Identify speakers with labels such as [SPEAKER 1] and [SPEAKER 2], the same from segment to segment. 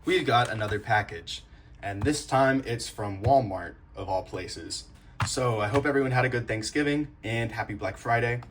[SPEAKER 1] we've got another package, and this time it's from Walmart, of all places. So I hope everyone had a good Thanksgiving and happy Black Friday.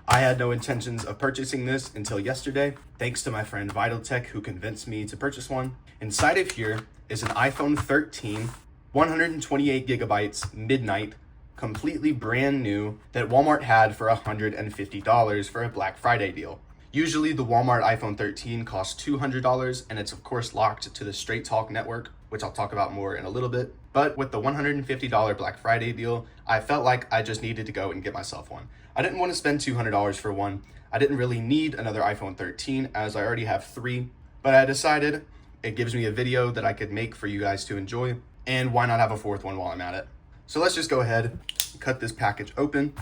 [SPEAKER 1] I had no intentions of purchasing this until yesterday, thanks to my friend VitalTech who convinced me to purchase one. Inside of here is an iPhone 13, 128 gigabytes, midnight, completely brand new, that Walmart had for $150 for a Black Friday deal. Usually the Walmart iPhone 13 costs $200, and it's of course locked to the Straight Talk network, which I'll talk about more in a little bit. But with the $150 Black Friday deal, I felt like I just needed to go and get myself one. I didn't want to spend $200 for one. I didn't really need another iPhone 13 as I already have 3, but I decided it gives me a video that I could make for you guys to enjoy, and why not have a 4th one while I'm at it? So let's just go ahead and cut this package open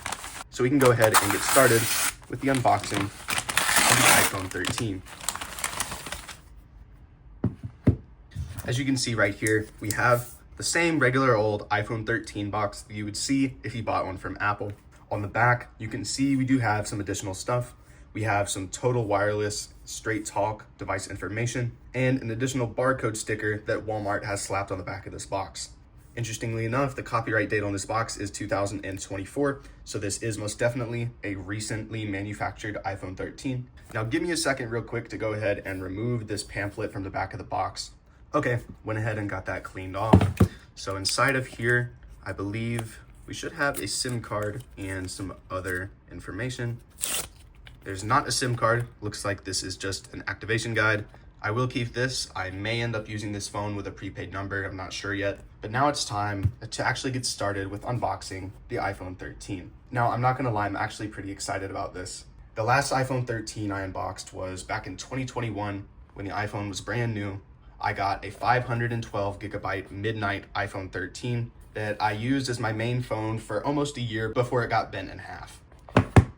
[SPEAKER 1] so we can go ahead and get started with the unboxing of the iPhone 13. As you can see right here, we have the same regular old iPhone 13 box that you would see if you bought one from Apple. On the back, you can see we do have some additional stuff. We have some total wireless Straight Talk device information and an additional barcode sticker that Walmart has slapped on the back of this box. Interestingly enough, the copyright date on this box is 2024, so this is most definitely a recently manufactured iPhone 13. Now give me a second real quick to go ahead and remove this pamphlet from the back of the box. Okay, went ahead and got that cleaned off. So inside of here, I believe we should have a SIM card and some other information. There's not a SIM card. Looks like this is just an activation guide. I will keep this. I may end up using this phone with a prepaid number. I'm not sure yet. But now it's time to actually get started with unboxing the iPhone 13. Now, I'm not gonna lie, I'm actually pretty excited about this. The last iPhone 13 I unboxed was back in 2021 when the iPhone was brand new. I got a 512 gigabyte midnight iPhone 13 that I used as my main phone for almost a year before it got bent in half.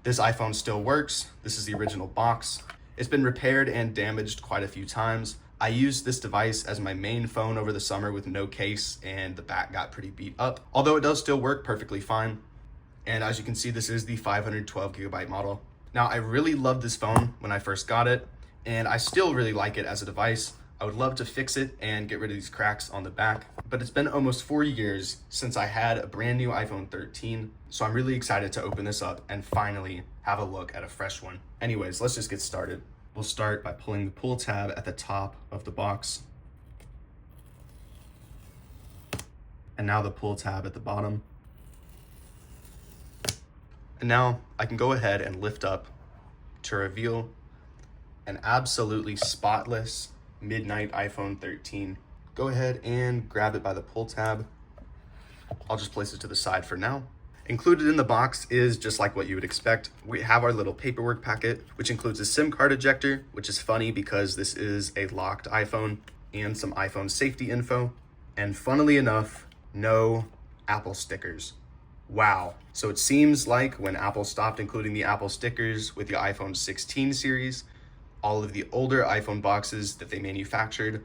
[SPEAKER 1] This iPhone still works. This is the original box. It's been repaired and damaged quite a few times. I used this device as my main phone over the summer with no case, and the back got pretty beat up, although it does still work perfectly fine. And as you can see, this is the 512 gigabyte model. Now, I really loved this phone when I first got it, and I still really like it as a device. I would love to fix it and get rid of these cracks on the back, but it's been almost 4 years since I had a brand new iPhone 13, so I'm really excited to open this up and finally have a look at a fresh one. Anyways, let's just get started. We'll start by pulling the pull tab at the top of the box. And now the pull tab at the bottom. And now I can go ahead and lift up to reveal an absolutely spotless midnight iPhone 13. Go ahead and grab it by the pull tab. I'll just place it to the side for now. Included in the box is just like what you would expect. We have our little paperwork packet, which includes a SIM card ejector, which is funny because this is a locked iPhone, and some iPhone safety info. And funnily enough, no Apple stickers. Wow. So it seems like when Apple stopped including the Apple stickers with the iPhone 16 series, all of the older iPhone boxes that they manufactured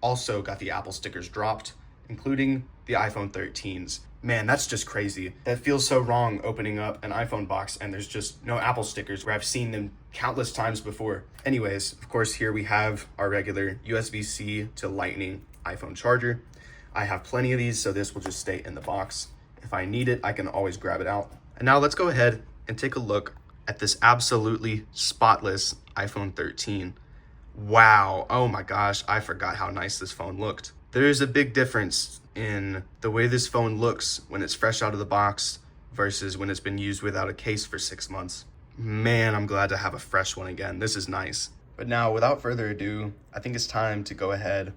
[SPEAKER 1] also got the Apple stickers dropped, including the iPhone 13s. Man, that's just crazy. That feels so wrong, opening up an iPhone box and there's just no Apple stickers, where I've seen them countless times before. Anyways, of course, here we have our regular USB-C to Lightning iPhone charger. I have plenty of these, so this will just stay in the box. If I need it, I can always grab it out. And now let's go ahead and take a look at this absolutely spotless iPhone 13. Wow, oh my gosh, I forgot how nice this phone looked. There's a big difference in the way this phone looks when it's fresh out of the box versus when it's been used without a case for 6 months. Man, I'm glad to have a fresh one again. This is nice. But now, without further ado, I think it's time to go ahead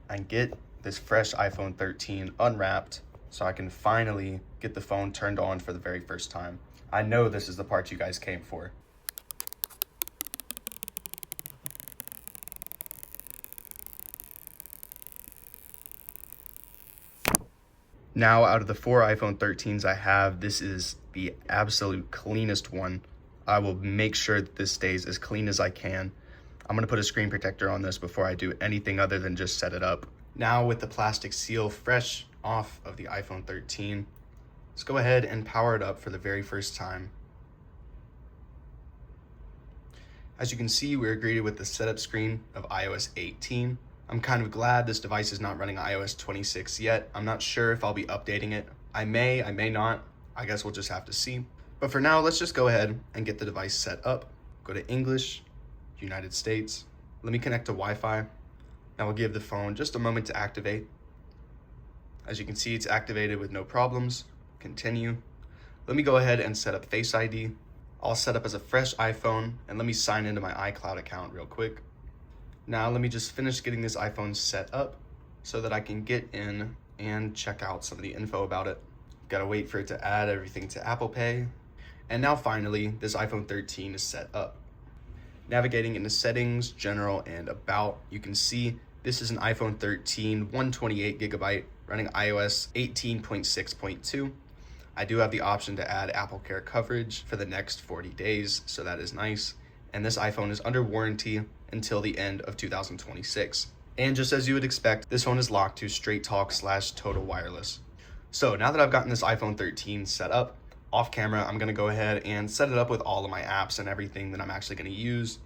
[SPEAKER 1] and get this fresh iPhone 13 unwrapped so I can finally get the phone turned on for the very first time. I know this is the part you guys came for. Now, out of the 4 iPhone 13s I have, this is the absolute cleanest one. I will make sure that this stays as clean as I can. I'm gonna put a screen protector on this before I do anything other than just set it up. Now, with the plastic seal fresh off of the iPhone 13, let's go ahead and power it up for the very first time. As you can see, we're greeted with the setup screen of iOS 18. I'm kind of glad this device is not running iOS 26 yet. I'm not sure if I'll be updating it. I may not. I guess we'll just have to see. But for now, let's just go ahead and get the device set up. Go to English, United States. Let me connect to Wi-Fi. Now we'll give the phone just a moment to activate. As you can see, it's activated with no problems. Continue. Let me go ahead and set up Face ID. I'll set up as a fresh iPhone, and let me sign into my iCloud account real quick. Now let me just finish getting this iPhone set up so that I can get in and check out some of the info about it. Gotta wait for it to add everything to Apple Pay. And now finally, this iPhone 13 is set up. Navigating into settings, general, and about, you can see this is an iPhone 13, 128GB, running iOS 18.6.2. I do have the option to add AppleCare coverage for the next 40 days, so that is nice. And this iPhone is under warranty until the end of 2026. And just as you would expect, this phone is locked to Straight Talk / Total Wireless. So now that I've gotten this iPhone 13 set up, off camera, I'm gonna go ahead and set it up with all of my apps and everything that I'm actually gonna use,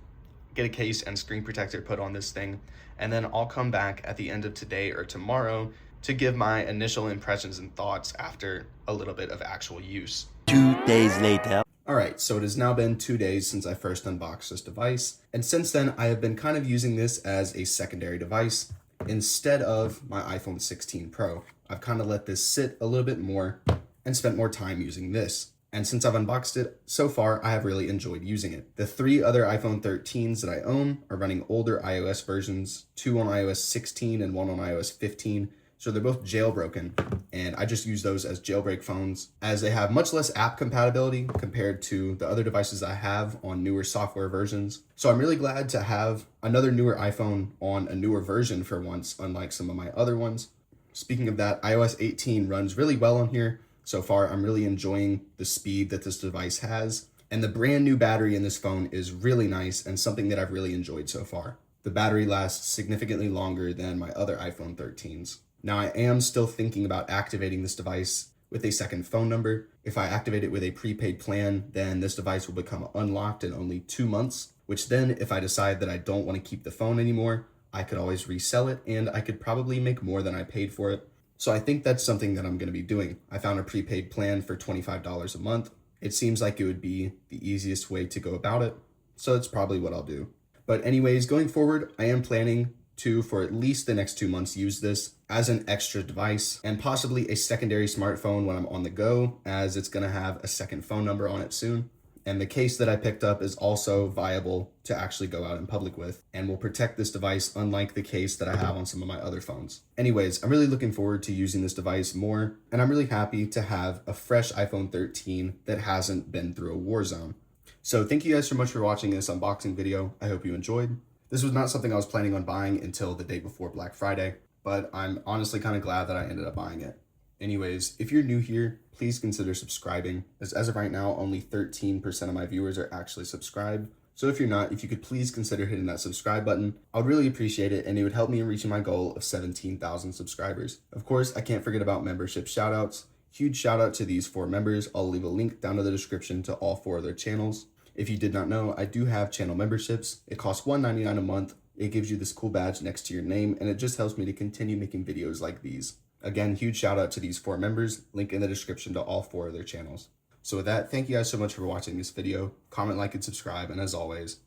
[SPEAKER 1] get a case and screen protector put on this thing, and then I'll come back at the end of today or tomorrow to give my initial impressions and thoughts after a little bit of actual use.
[SPEAKER 2] 2 days later.
[SPEAKER 1] Alright, so it has now been 2 days since I first unboxed this device, and since then I have been kind of using this as a secondary device instead of my iPhone 16 Pro. I've kind of let this sit a little bit more and spent more time using this. And since I've unboxed it, so far I have really enjoyed using it. The 3 other iPhone 13s that I own are running older iOS versions, 2 on iOS 16 and 1 on iOS 15. So they're both jailbroken, and I just use those as jailbreak phones as they have much less app compatibility compared to the other devices I have on newer software versions. So I'm really glad to have another newer iPhone on a newer version for once, unlike some of my other ones. Speaking of that, iOS 18 runs really well on here. So far, I'm really enjoying the speed that this device has. And the brand new battery in this phone is really nice and something that I've really enjoyed so far. The battery lasts significantly longer than my other iPhone 13s. Now, I am still thinking about activating this device with a second phone number. If I activate it with a prepaid plan, then this device will become unlocked in only 2 months, which then if I decide that I don't want to keep the phone anymore, I could always resell it and I could probably make more than I paid for it. So I think that's something that I'm going to be doing. I found a prepaid plan for $25 a month. It seems like it would be the easiest way to go about it, so that's probably what I'll do. But anyways, going forward, I am planning to, for at least the next 2 months, use this as an extra device and possibly a secondary smartphone when I'm on the go, as it's going to have a second phone number on it soon. And the case that I picked up is also viable to actually go out in public with and will protect this device, unlike the case that I have on some of my other phones. Anyways, I'm really looking forward to using this device more, and I'm really happy to have a fresh iPhone 13 that hasn't been through a war zone. So thank you guys so much for watching this unboxing video. I hope you enjoyed. This was not something I was planning on buying until the day before Black Friday, but I'm honestly kind of glad that I ended up buying it. Anyways, if you're new here, please consider subscribing, as of right now, only 13% of my viewers are actually subscribed. So if you're not, if you could please consider hitting that subscribe button, I would really appreciate it, and it would help me in reaching my goal of 17,000 subscribers. Of course, I can't forget about membership shoutouts. Huge shout out to these 4 members. I'll leave a link down in the description to all 4 of their channels. If you did not know, I do have channel memberships. It costs $1.99 a month. It gives you this cool badge next to your name, and it just helps me to continue making videos like these. Again, huge shout out to these 4 members. Link in the description to all 4 of their channels. So with that, thank you guys so much for watching this video. Comment, like, and subscribe. And as always,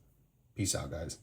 [SPEAKER 1] peace out, guys.